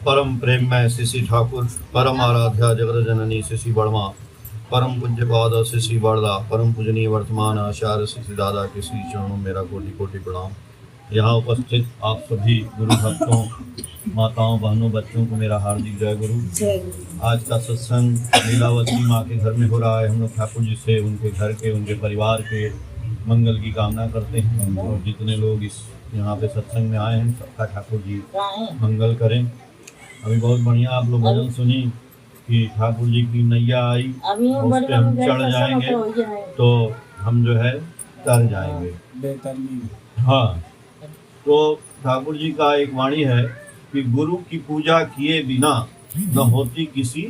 परम प्रेम में शिशि ठाकुर, परम आराध्या जगत जननी शिशि वर्मा, परम पूज्य पाद शिशि बरदा, परम पूजनीय वर्तमान आचार्य शिशि दादा के श्री चरणों मेरा कोटि कोटि प्रणाम। यहाँ उपस्थित आप सभी गुरु भक्तों, माताओं, बहनों, बच्चों को मेरा हार्दिक जय गुरु। आज का सत्संग लीलावती माँ के घर में हो रहा है। हम लोग ठाकुर जी से उनके घर के, उनके परिवार के मंगल की कामना करते हैं और जितने लोग इस यहाँ पे सत्संग में आए हैं सबका ठाकुर जी मंगल करें। अभी बहुत बढ़िया आप लोग भजन सुनी कि ठाकुर जी की नैया आई, उस पे हम चढ़ जाएंगे तो हम जो है तर जाएंगे। हाँ, तो ठाकुर जी का एक वाणी है कि गुरु की पूजा किए बिना न होती किसी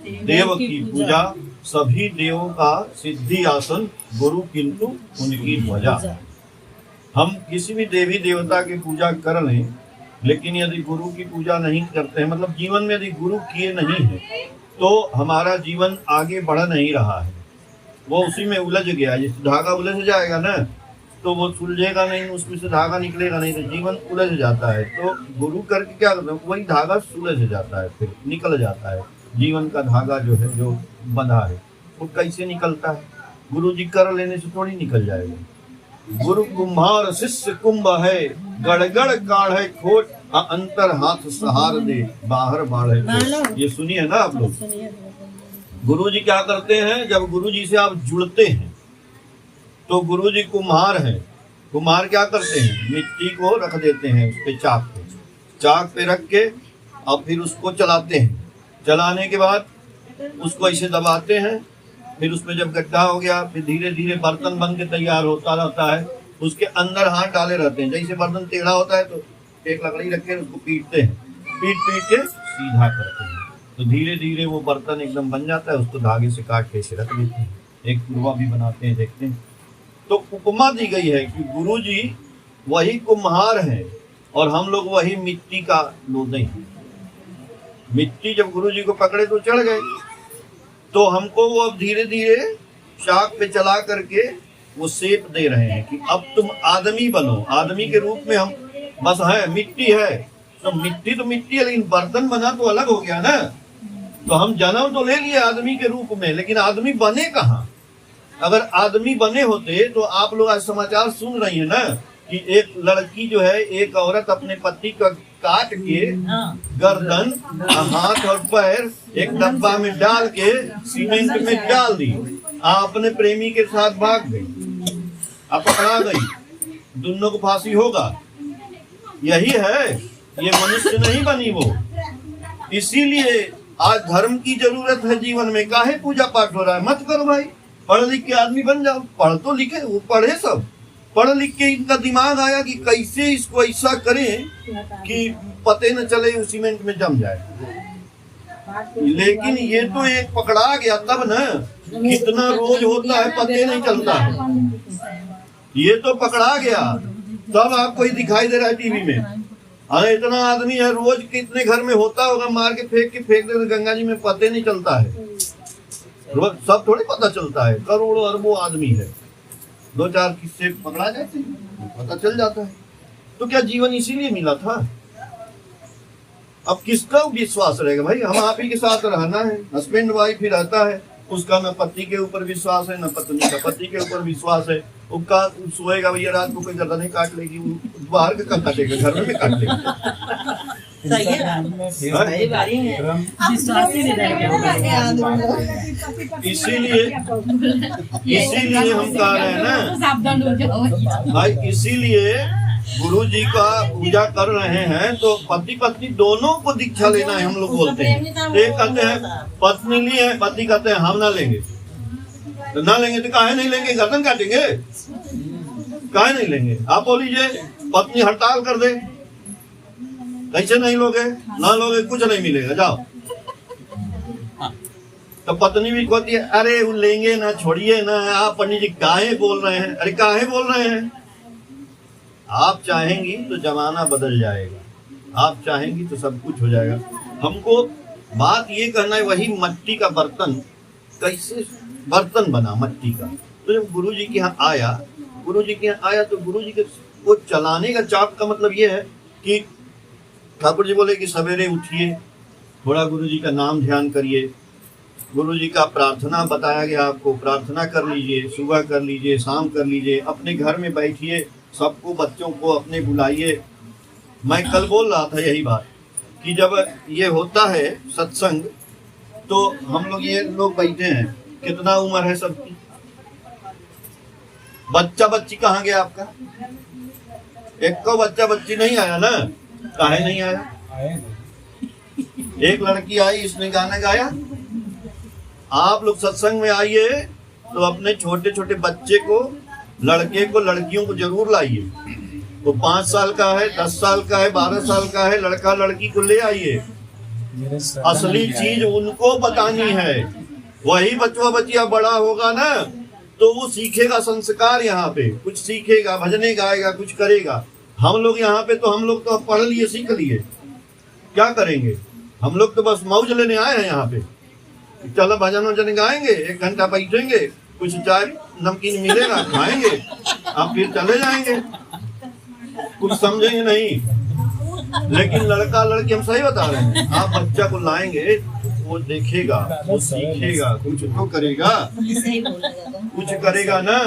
देव की पूजा, सभी देवों का सिद्धि आसन गुरु किंतु उनकी ध्वजा। हम किसी भी देवी देवता की पूजा कर लें, लेकिन यदि गुरु की पूजा नहीं करते हैं, मतलब जीवन में यदि गुरु किए नहीं है तो हमारा जीवन आगे बढ़ नहीं रहा है, वो उसी में उलझ गया। जिस धागा उलझ जाएगा ना तो वो सुलझेगा नहीं, उसमें से धागा निकलेगा नहीं, तो जीवन उलझ जाता है। तो गुरु करके क्या करते हैं, वही धागा सुलझ जाता है, फिर निकल जाता है। जीवन का धागा जो है, जो बंधा है, वो कैसे निकलता है? गुरु जी कर लेने से थोड़ी निकल जाएगा। गुरु कुम्हार शिष्य कुंभ है, गड़गड़ काढ़े खोट, अंतर हाथ सहार दे, बाहर बाढ़े। ये सुनिए ना आप लोग। गुरु जी क्या करते हैं, जब गुरु जी से आप जुड़ते हैं तो गुरु जी कुम्हार हैं। कुम्हार क्या करते हैं, मिट्टी को रख देते हैं उस पे, चाक पे रख के और फिर उसको चलाते हैं। चलाने के बाद उसको ऐसे दबाते हैं, फिर उसमें जब गड्ढा हो गया फिर धीरे धीरे बर्तन बन के तैयार होता रहता है। उसके अंदर हाथ डाले रहते हैं। जैसे बर्तन टेढ़ा होता है तो एक लकड़ी रख के उसको पीटते हैं, पीट के सीधा करते हैं, तो धीरे धीरे वो बर्तन एकदम बन जाता है। उसको धागे से काट के ऐसे रख देते हैं। एक पुरवा भी बनाते हैं, देखते हैं। तो उपमा दी गई है कि गुरु जी वही कुम्हार हैं और हम लोग वही मिट्टी का लोदे हैं। मिट्टी जब गुरु जी को पकड़े तो चढ़ गए, तो हमको वो अब धीरे धीरे चाक पे चला करके वो शेप दे रहे हैं कि अब तुम आदमी बनो। आदमी के रूप में हम बस है, मिट्टी है तो मिट्टी है, लेकिन बर्तन बना तो अलग हो गया ना। तो हम जन्म तो ले लिए आदमी के रूप में, लेकिन आदमी बने कहाँ? अगर आदमी बने होते तो आप लोग आज समाचार सुन रही है ना कि एक लड़की जो है, एक औरत अपने पति का काट के गर्दन, हाथ और पैर एक डब्बा में डाल के सीमेंट में डाल दी, अपने प्रेमी के साथ भाग गई, अब पकड़ा गई, दोनों को फांसी होगा। यही है, ये मनुष्य नहीं बनी वो। इसीलिए आज धर्म की जरूरत है जीवन में। काहे पूजा पाठ हो रहा है? मत करो भाई, पढ़ लिख के आदमी बन जाओ। पढ़ तो लिखे, वो पढ़े सब, पढ़ लिख के इनका दिमाग आया कि कैसे इसको ऐसा करें कि पते न चले, वो सीमेंट में जम जाए। लेकिन ये तो एक पकड़ा गया तब न, कितना रोज होता है पते नहीं चलता है। ये तो पकड़ा गया तब आपको ही दिखाई दे रहा है टीवी में। अरे इतना आदमी है, रोज कितने घर में होता होगा, मार के फेंक दे गंगा जी में, पते नहीं चलता है। सब थोड़ी पता चलता है, करोड़ों अरबों आदमी है, दो चार किस्से पकड़ा जाते हैं, पता चल जाता है। तो क्या जीवन इसीलिए मिला था? अब किसका विश्वास रहेगा भाई? हम आप ही के साथ रहना है, हस्बैंड वाइफ ही रहता है, उसका न पति के ऊपर विश्वास है, न पत्नी का पति के ऊपर विश्वास है। उसका सोएगा भैया, रात को कोई गर्दन काट लेगी, बाहर का काटेगा, घर में काट लेगा। इसीलिए हम कह रहे हैं ना भाई, इसीलिए गुरु जी का पूजा कर रहे हैं तो पति पत्नी दोनों को दीक्षा लेना है। हम लोग बोलते हैं, एक कहते हैं पत्नी ली है, पति कहते हैं हम ना लेंगे। तो ना लेंगे तो काहे नहीं लेंगे? गर्दन काटेंगे, काहे नहीं लेंगे? आप बोलीजिए, पत्नी हड़ताल कर दे, कैसे नहीं लोगे? ना लोगे कुछ नहीं मिलेगा, जाओ। तो पत्नी भी कहती है अरे वो लेंगे ना, छोड़िए ना, आप पंडित जी काहे बोल रहे हैं? अरे काहे बोल रहे हैं? आप चाहेंगी तो जमाना बदल जाएगा, आप चाहेंगी तो सब कुछ हो जाएगा। हमको बात ये करना है, वही मिट्टी का बर्तन कैसे बर्तन बना मिट्टी का। तो जब गुरु जी के यहाँ आया, गुरु जी के यहाँ आया तो गुरु जी के को चलाने का चाप का मतलब ये है कि ठाकुर जी बोले कि सवेरे उठिए, थोड़ा गुरु जी का नाम ध्यान करिए, गुरु जी का प्रार्थना बताया गया आपको, प्रार्थना कर लीजिए, सुबह कर लीजिए, शाम कर लीजिए, अपने घर में बैठिए, सबको बच्चों को अपने बुलाइए। मैं कल बोल रहा था यही बात कि जब ये होता है सत्संग तो हम लोग ये लोग बैठे हैं, कितना उम्र है सबकी, बच्चा बच्ची कहाँ गया आपका? एक को बच्चा बच्ची नहीं आया ना? काहे नहीं आया? एक लड़की आई, इसने गाना गाया। आप लोग सत्संग में आइए तो अपने छोटे छोटे बच्चे को, लड़के को, लड़कियों को जरूर लाइए। वो 5 साल का है, 10 साल का है, 12 साल का है, लड़का लड़की को ले आइए। असली चीज उनको बतानी है। वही बचवा बचिया बड़ा होगा ना तो वो सीखेगा संस्कार, यहाँ पे कुछ सीखेगा, भजने गाएगा, कुछ करेगा। हम लोग यहाँ पे तो हम लोग तो पढ़ लिए, सीख लिए, क्या करेंगे? हम लोग तो बस मौज लेने आए हैं यहाँ पे। चलो भजन वजन गाएंगे, 1 घंटा बैठेंगे, कुछ चाय नमकीन मिलेगा खाएंगे, अब फिर चले जाएंगे, कुछ समझेंगे नहीं। लेकिन लड़का लड़की, हम सही बता रहे हैं, आप बच्चा को लाएंगे, वो देखेगा, वो सीखेगा, कुछ तो करेगा, कुछ करेगा ना।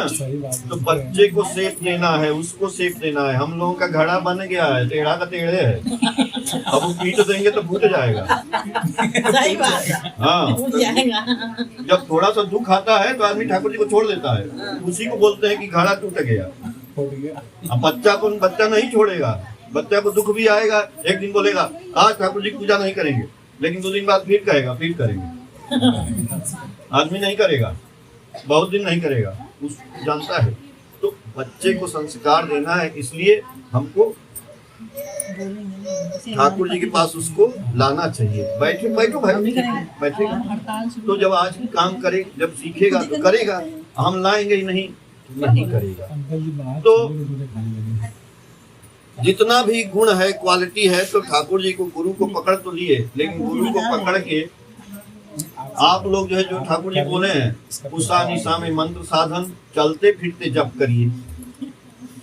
तो बच्चे को सेफ देना है, उसको सेफ देना है। हम लोगों का घड़ा बन गया है, टेढ़ा का टेढ़े है, अब वो पीट देंगे तो फूट जाएगा। सही बात। हाँ, जब थोड़ा सा दुख आता है तो आदमी ठाकुर जी को छोड़ देता है, उसी को बोलते हैं कि घड़ा टूट गया। अब बच्चा नहीं छोड़ेगा, बच्चा को दुख भी आएगा, एक दिन बोलेगा आज ठाकुर जी की पूजा नहीं करेंगे, लेकिन 2 दिन बाद फिर कहेगा फिर करेंगे। आदमी नहीं करेगा, बहुत दिन नहीं करेगा, उस जानता है। तो बच्चे को संस्कार देना है, इसलिए हमको ठाकुर जी के पास उसको लाना चाहिए। बैठो भाई, बैठेगा तो जब आज काम करे, जब सीखेगा तो करेगा। हम लाएंगे ही नहीं करेगा। तो जितना भी गुण है, क्वालिटी है, तो ठाकुर जी को, गुरु को पकड़ तो लिए, लेकिन गुरु को पकड़ के आप लोग जो है, जो ठाकुर जी बोले हैं उषा निशा में मंत्र साधन, चलते फिरते जप करिए।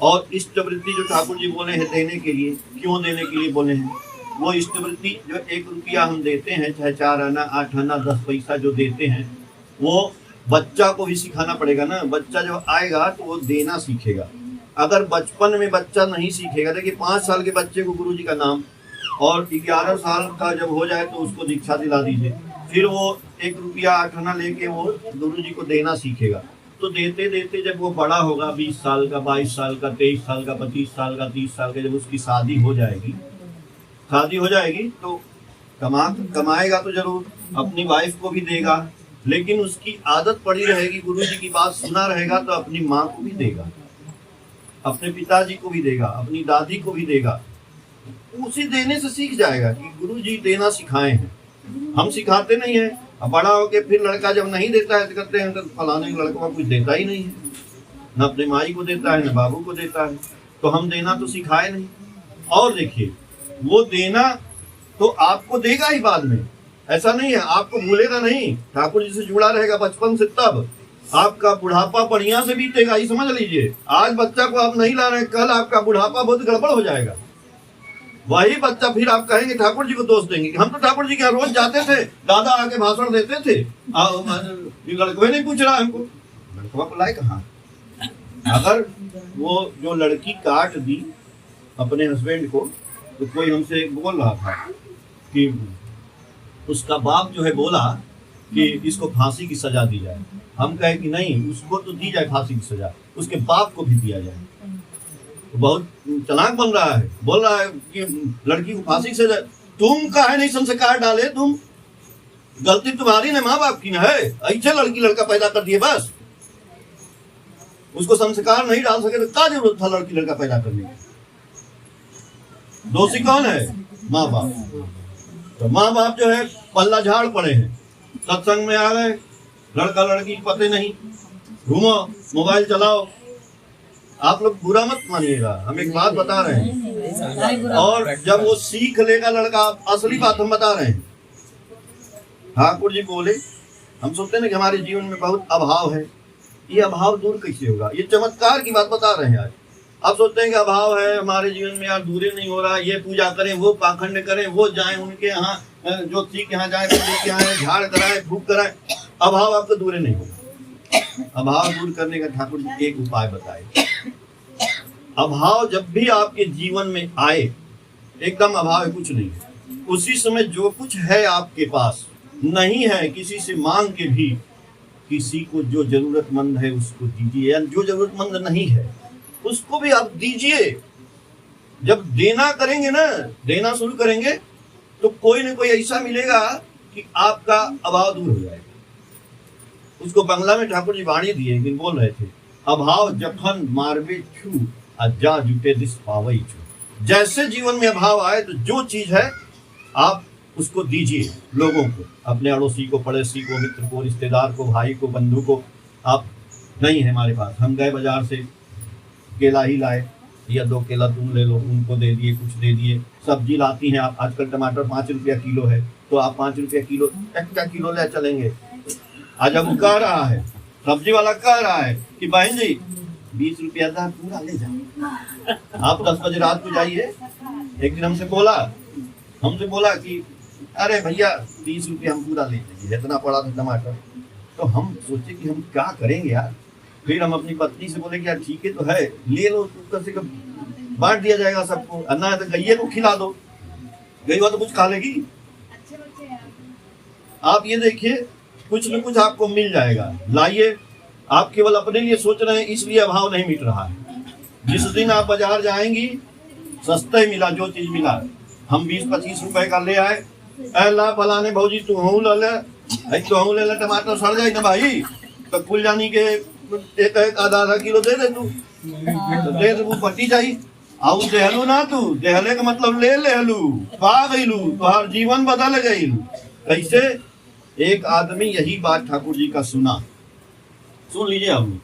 और इष्ट वृत्ति जो ठाकुर जी बोले हैं देने के लिए, क्यों देने के लिए बोले हैं? वो इष्ट वृत्ति जो 1 रुपया हम देते हैं, चाहे 4 आना, 8 आना, 10 पैसा जो देते हैं, वो बच्चा को भी सिखाना पड़ेगा ना। बच्चा जब आएगा तो वो देना सीखेगा। अगर बचपन में बच्चा नहीं सीखेगा, देखिए 5 साल के बच्चे को गुरु जी का नाम, और 11 साल का जब हो जाए तो उसको दीक्षा दिला दीजिए, फिर वो 1 रुपया 8 आना लेके वो गुरु जी को देना सीखेगा। तो देते देते जब वो बड़ा होगा, 20 साल का, 22 साल का, 23 साल का, 25 साल का, 30 साल का, जब उसकी शादी हो जाएगी तो कमाएगा तो जरूर, अपनी वाइफ को भी देगा, लेकिन उसकी आदत पड़ी रहेगी, गुरु जी की बात सुना रहेगा तो अपनी माँ को भी देगा, अपने पिताजी को भी देगा, अपनी दादी को भी देगा। उसी देने से सीख जाएगा कि गुरु जी देना सिखाए हैं, हम सिखाते नहीं है। अब बड़ा होके फिर लड़का जब नहीं देता है तो कहते हैं तो फलाने लड़का कुछ देता ही नहीं है, न अपने माई को देता है, न बाबू को देता है, तो हम देना तो सिखाए नहीं। और देखिए, वो देना तो आपको देगा ही बाद में, ऐसा नहीं है, आपको भूलेगा नहीं, ठाकुर जी से जुड़ा रहेगा बचपन से, तब आपका बुढ़ापा बढ़िया से बीतेगा। ये समझ लीजिए, आज बच्चा को आप नहीं ला रहे, कल आपका बुढ़ापा बहुत गड़बड़ हो जाएगा। वही बच्चा फिर आप कहेंगे, ठाकुर जी को दोष देंगे कि हम तो ठाकुर जी के यहाँ रोज जाते थे, दादा आके भाषण देते थे, ये लड़का नहीं पूछ रहा हमको, लड़का को लाए कहाँ? अगर वो जो लड़की काट दी अपने हस्बैंड को, तो कोई हमसे बोल रहा था कि उसका बाप जो है बोला कि इसको फांसी की सजा दी जाए। हम कहे कि नहीं, उसको तो दी जाए फांसी की सजा, उसके बाप को भी दिया जाए। तो बहुत चालाक बन रहा है, बोल रहा है कि लड़की को फांसी की सजा। तुम काहे नहीं संस्कार डाले? तुम गलती तुम्हारी ना, माँ बाप की ना है, ऐसे लड़की लड़का पैदा कर दिए, बस उसको संस्कार नहीं डाल सके तो क्या जरूरत था लड़की लड़का पैदा करने की? दोषी कौन है? माँ बाप। तो माँ बाप जो है पल्ला झाड़ पड़े हैं, सत्संग में आ गए, लड़का लड़की पते नहीं, घूमो, मोबाइल चलाओ। आप लोग बुरा मत मानिएगा, हम एक बात बता रहे हैं। और जब वो सीख लेगा लड़का, असली बात हम बता रहे हैं। ठाकुर जी बोले, हम सोचते हैं कि हमारे जीवन में बहुत अभाव है, ये अभाव दूर कैसे होगा? ये चमत्कार की बात बता रहे हैं आज। आप सोचते हैं कि अभाव है हमारे जीवन में यार, दूरे नहीं हो रहा, ये पूजा करें, वो पाखंड करें, वो जाएं उनके यहाँ, ज्योतिषी के यहाँ जाए, पंडित के यहाँ जाएं, झाड़ कराए, फूक कराए, अभाव आपको दूरे नहीं होगा। अभाव दूर करने का ठाकुर जी एक उपाय बताए। अभाव जब भी आपके जीवन में आए, एकदम अभाव है, कुछ नहीं है, उसी समय जो कुछ है आपके पास नहीं है, किसी से मांग के भी किसी को जो जरूरतमंद है उसको दीजिए, या जो जरूरतमंद नहीं है उसको भी आप दीजिए। जब देना करेंगे ना, देना शुरू करेंगे तो कोई ना कोई ऐसा मिलेगा कि आपका अभाव दूर हो जाएगा। उसको बंगला में ठाकुर जी वाणी दिए, लेकिन बोल रहे थे, अभाव जखन मारवे छू अजा जुटे दिस पावई छू। जैसे जीवन में अभाव आए तो जो चीज है आप उसको दीजिए लोगों को, अपने अड़ोसी को, पड़ोसी को, मित्र को, रिश्तेदार को, भाई को, बंधु को। आप नहीं है हमारे पास, हम गए बाजार से केला ही लाए, या 2 केला तुम ले लो, उनको दे दिए, कुछ दे दिए। सब्जी लाती हैं आप, आजकल टमाटर 5 रुपया किलो है, तो आप 5 रुपया किलो क्या किलो ले चलेंगे। आज अब कह रहा है, सब्जी वाला कह रहा है कि बहन जी 20 रुपया था, पूरा ले जाओ। आप 10 बजे रात को जाइए। एक दिन हमसे बोला कि अरे भैया 20 रुपया हम पूरा ले लीजिए, इतना पड़ा था टमाटर। तो हम सोचे कि हम क्या करेंगे यार। फिर हम अपनी पत्नी से बोले कि यार ठीक है तो है, ले लो, कम से कम बांट दिया जाएगा सबको, अन्ना है तो गैये को खिला दो, गैया तो कुछ खा लेगी। आप ये देखिए कुछ न कुछ आपको मिल जाएगा, लाइए। आप केवल अपने लिए सोच रहे हैं इसलिए अभाव नहीं मिट रहा है। जिस दिन आप बाजार जाएंगी, सस्ते मिला जो चीज मिला, हम 20-25 रुपए का ले आए, अल्लाह फलाने भौजी तू ले ले, टमाटर सड़ जाए ना भाई, तो कुल जानी के एक आधा किलो दे दे तू, तो दे दे, वो पट्टी चाहिए आउ देहलू ना, तू देहले का मतलब ले लेहलू, पा गईलू, तुम्हार जीवन बदल गई। कैसे? एक आदमी यही बात ठाकुर जी का सुना, सुन लीजिए हम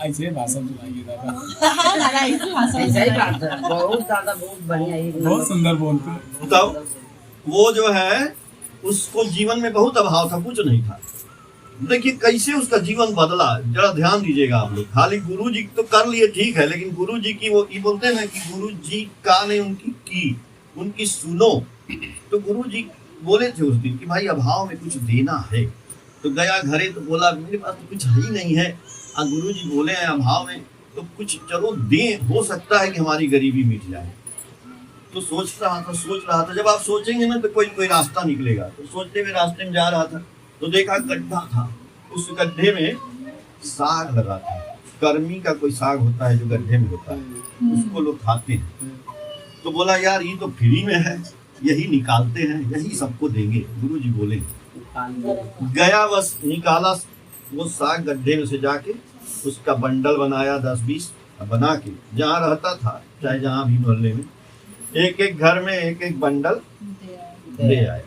ऐसे भाषण सुनाइए दादा, ऐसा ही बात है, बहुत ज्यादा, बहुत बढ़िया, बहुत सुंदर बोलते हैं। तब वो जो है उसको जीवन में बहुत अभाव था, कुछ नहीं था। देखिए कैसे उसका जीवन बदला, जरा ध्यान दीजिएगा आप लोग। खाली गुरु जी तो कर लिए ठीक है, लेकिन गुरु जी की वो ये बोलते हैं ना कि गुरु जी का नहीं उनकी सुनो। तो गुरु जी बोले थे उस दिन कि भाई अभाव में कुछ देना है, तो गया घरे तो बोला मेरे पास तो कुछ है ही नहीं है। गुरु जी बोले हैं अभाव में तो कुछ चलो दे, हो सकता है कि हमारी गरीबी मिट जाए। तो सोच रहा था, जब आप सोचेंगे ना तो कोई रास्ता निकलेगा। तो सोचते हुए रास्ते में जा रहा था तो देखा गड्ढा था, उस गड्ढे में साग लगा था। कर्मी का कोई साग होता है जो गड्ढे में होता है, उसको लोग खाते हैं। तो बोला यार ये तो फ्री में है, यही निकालते हैं, यही सबको देंगे। गुरु जी बोले, गया बस निकाला वो साग गड्ढे में से, जाके उसका बंडल बनाया 10-20 बना के, जहाँ रहता था चाहे जहाँ भी मोहल्ले में, एक घर में एक बंडल ले आया।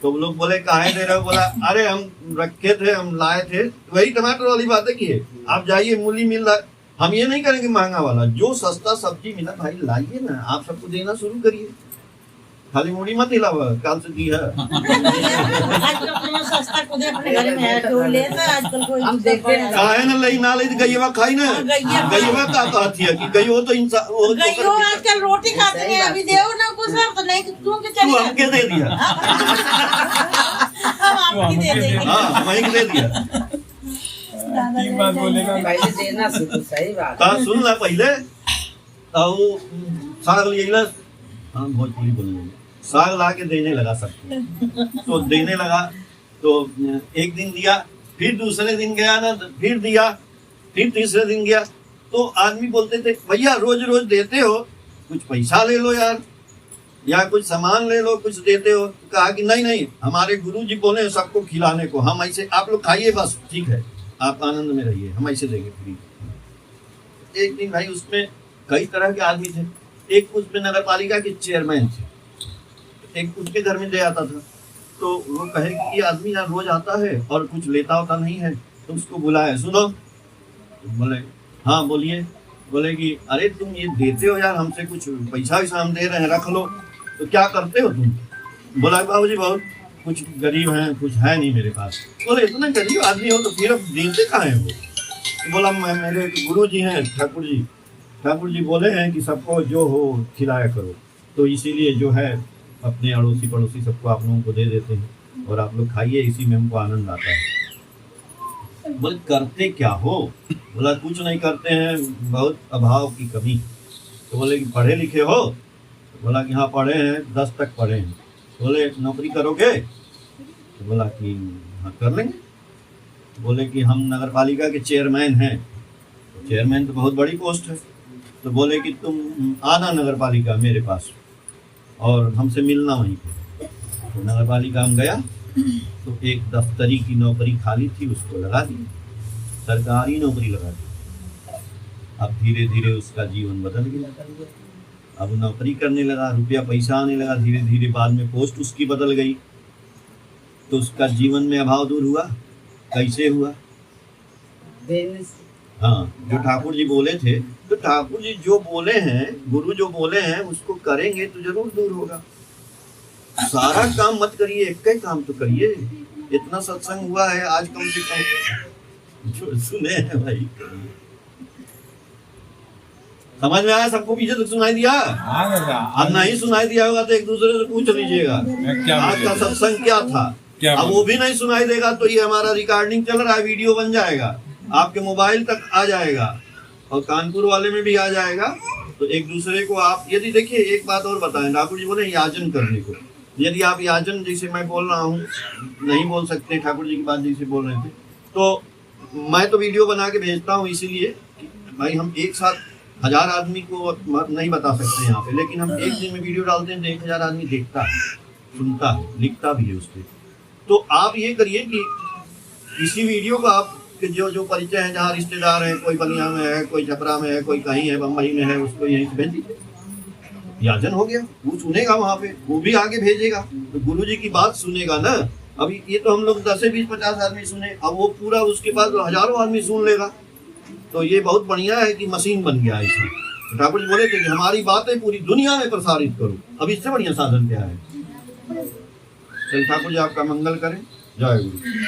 तो लोग बोले काहे दे रहे हो? बोला अरे हम रखे थे, हम लाए थे। वही टमाटर वाली बातें की है, आप जाइए मूली मिल रहा, हम ये नहीं करेंगे महंगा वाला, जो सस्ता सब्जी मिला भाई लाइए ना, आप सबको देना शुरू करिए, खाली मूली मत हिलावा, काल से दी है। सस्ता खुद अपने घर में है, तो लेता है आजकल कोई। हम देखते हैं काहे ना लई ना लई गईवा खाई ना, गईवा का कहती है कि गईवा तो इंसान वो गईयो आजकल रोटी खाते हैं, अभी देओ ना कुछ तो नहीं, तू के तू चलिए हमके दे दिया, हम आपकी दे देंगे। हाँ वही दे दिया। ठीक बात बोलेगा, पहले देना सीखो, सही बात ता सुन ला पहले, तो साग लिए ना, हाँ भोजपुरी बोलेंगे, साग ला के देने लगा सबको। तो देने लगा तो एक दिन दिया, फिर दूसरे दिन गया ना, फिर दिया, फिर तीसरे दिन गया। तो आदमी बोलते थे भैया रोज रोज देते हो, कुछ पैसा ले लो यार, या कुछ सामान ले लो, कुछ देते हो। तो कहा कि नहीं, हमारे गुरु जी बोले सबको खिलाने को, हम ऐसे, आप लोग खाइए बस, ठीक है, आप आनंद में रहिए, हम ऐसे देंगे फ्री। एक दिन भाई उसमें कई तरह के आदमी थे, एक उसमें नगर पालिका के चेयरमैन थे, एक उसके घर में ले आता था। तो वो कहे कि ये आदमी यहाँ रोज आता है और कुछ लेता होता नहीं है, तो उसको बुलाया, सुनो। तो बोले हाँ बोलिए। बोले कि अरे तुम ये देते हो यार, हमसे कुछ पैसा वैसा हम दे रहे हैं, रख लो, तो क्या करते हो तुम? बोला बाबू जी बहुत कुछ गरीब हैं, कुछ है नहीं मेरे पास। बोले इतना गरीब आदमी हो तो फिर अब देते कहाँ है वो? तो बोला मेरे गुरु जी हैं ठाकुर जी, ठाकुर जी बोले हैं कि सबको जो हो खिलाया करो, तो इसीलिए जो है अपने अड़ोसी पड़ोसी सबको आप लोगों को दे देते हैं और आप लोग खाइए, इसी में हमको आनंद आता है। बोले करते क्या हो? बोला कुछ नहीं करते हैं, बहुत अभाव की कमी। तो बोले कि पढ़े लिखे हो? तो बोला कि हाँ पढ़े हैं, 10 तक पढ़े हैं। बोले नौकरी करोगे? तो बोला कि हाँ कर लेंगे। बोले कि हम नगर पालिका के चेयरमैन हैं। तो चेयरमैन तो बहुत बड़ी पोस्ट है। तो बोले कि तुम आना नगर पालिका मेरे पास और हमसे मिलना वहीं पे। तो नगर पालिका में गया तो एक दफ्तरी की नौकरी खाली थी, उसको लगा दी, सरकारी नौकरी लगा दी। अब धीरे धीरे उसका जीवन बदल गया। अब नौकरी करने लगा, रुपया पैसा आने लगा, धीरे धीरे बाद में पोस्ट उसकी बदल गई। तो उसका जीवन में अभाव दूर हुआ। कैसे हुआ? देने से। हाँ, जो ठाकुर जी बोले थे, तो ठाकुर जी जो बोले हैं, गुरु जो बोले हैं उसको करेंगे तो जरूर दूर होगा। सारा काम मत करिए, एक ही काम तो करिए। इतना सत्संग हुआ है आज, कम से कम जो सुने हैं भाई, समझ में आया? सबको पीछे तक सुनाई दिया? हाँ दादा, अब नहीं सुनाई दिया होगा तो एक दूसरे से पूछ लीजिएगा क्या आज का सत्संग क्या था। क्या अब वो भी नहीं सुनाई देगा तो ये हमारा रिकॉर्डिंग चल रहा है, वीडियो बन जाएगा, आपके मोबाइल तक आ जाएगा और कानपुर वाले में भी आ जाएगा। तो एक दूसरे को आप यदि देखिए, एक बात और बताएं, ठाकुर जी बोले याचन करने को। यदि आप याचन जैसे मैं बोल रहा हूँ नहीं बोल सकते, ठाकुर जी की बात जैसे बोल रहे थे, तो मैं तो वीडियो बना के भेजता हूँ इसलिए कि भाई हम एक साथ 1000 आदमी को नहीं बता सकते यहाँ पे, लेकिन हम एक दिन में वीडियो डालते हैं तो 1000 आदमी देखता है, सुनता है, लिखता भी है उस पर। तो आप ये करिए कि इसी वीडियो को आप कि जो जो परिचय है, जहाँ रिश्तेदार हैं, कोई बलिया में है, कोई छपरा में है, कोई कहीं है, बम्बई में है, उसको यहीं से भेज दीजिए। याचन हो गया, वो सुनेगा वहाँ पे, वो भी आगे भेजेगा, तो गुरु जी की बात सुनेगा ना। अभी ये तो हम लोग 10 से 20 50 आदमी सुने, अब वो पूरा उसके बाद हजारों आदमी सुन लेगा। तो ये बहुत बढ़िया है कि मशीन बन गया है इसमें। तो ठाकुर जी बोले थे कि हमारी बातें पूरी दुनिया में प्रसारित करो। अब इससे बढ़िया साधन क्या है? चल ठाकुर जी आपका मंगल करें। जय गुरु।